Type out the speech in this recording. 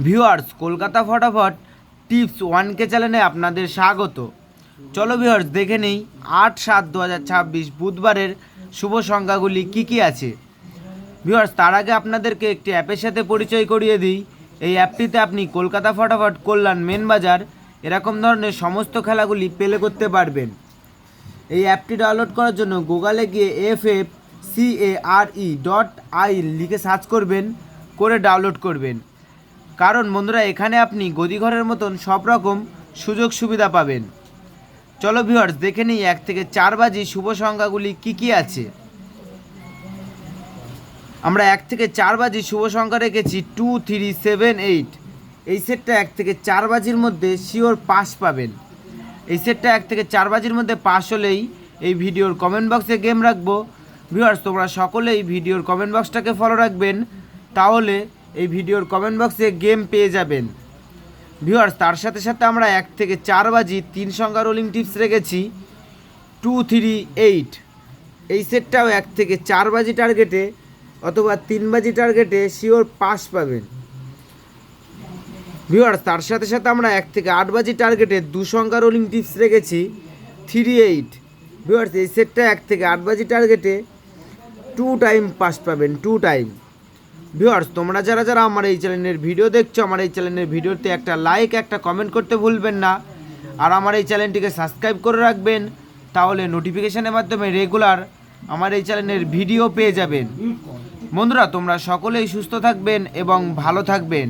Viewers, Kolkata ফটাফট tips 1K চ্যানেলে আপনাদের স্বাগত। চলো ভিউয়ার্স, দেখে নেই 8/7/2026 বুধবারের শুভ সংখ্যাগুলি কি আছে। ভিউয়ার্স, তার আগে আপনাদেরকে একটি অ্যাপের সাথে পরিচয় করিয়ে দিই। এই অ্যাপটিতে আপনি কলকাতা ফটাফট, কল্যাণ, মেন বাজার এরকম ধরনের সমস্ত খেলাগুলি প্লে করতে পারবেন। এই অ্যাপটি ডাউনলোড করার জন্য গুগলে গিয়ে FFCARE.I লিখে সার্চ করবেন, করে ডাউনলোড করবেন। কারণ বন্ধুরা, এখানে আপনি গদিঘরের মতন সব রকম সুযোগ সুবিধা পাবেন। চলো ভিউয়ার্স, দেখে নিই 1 থেকে 4 বাজি শুভ সংখ্যাগুলি কি আছে। আমরা 1 থেকে 4 বাজি শুভ সংখ্যা রেখেছি 2, 3, 7, 8। এই সেটটা 1 থেকে 4 বাজির মধ্যে শিওর পাস পাবেন। এই সেটটা 1 থেকে 4 বাজির মধ্যে পাস হলেই এই ভিডিওর কমেন্ট বক্সে গেম রাখবো। ভিউয়ার্স, তোমরা সকলেই ভিডিওর কমেন্ট বক্সটাকে ফলো রাখবেন, তাহলে এই ভিডিওর কমেন্ট বক্সে গেম পেয়ে যাবেন। ভিউয়ার্স, তার সাথে সাথে আমরা 1 থেকে 4 বাজি 3 সংখ্যা রোলিং টিপস রেখেছি 2, 3, 8। এই সেটটাও 1 থেকে 4 বাজি টার্গেটে অথবা 3 বাজি টার্গেটে শিওর পাস পাবেন। ভিউয়ার্স, তার সাথে সাথে আমরা 1 থেকে 8 বাজি টার্গেটে 2 সংখ্যা রোলিং টিপস রেখেছি 3, 8। ভিউয়ার্স, এই সেটটা 1 থেকে 8 বাজি টার্গেটে 2 টাইম পাস পাবেন, 2 টাইম। ভিউয়ার্স, তোমরা যারা আমার এই চ্যানেলের ভিডিও দেখছো, আমার এই চ্যানেলের ভিডিওতে একটা লাইক, একটা কমেন্ট করতে ভুলবেন না। আর আমার এই চ্যানেলটিকে সাবস্ক্রাইব করে রাখবেন, তাহলে নোটিফিকেশনের মাধ্যমে রেগুলার আমার এই চ্যানেলের ভিডিও পেয়ে যাবেন। বন্ধুরা, তোমরা সকলেই সুস্থ থাকবেন এবং ভালো থাকবেন।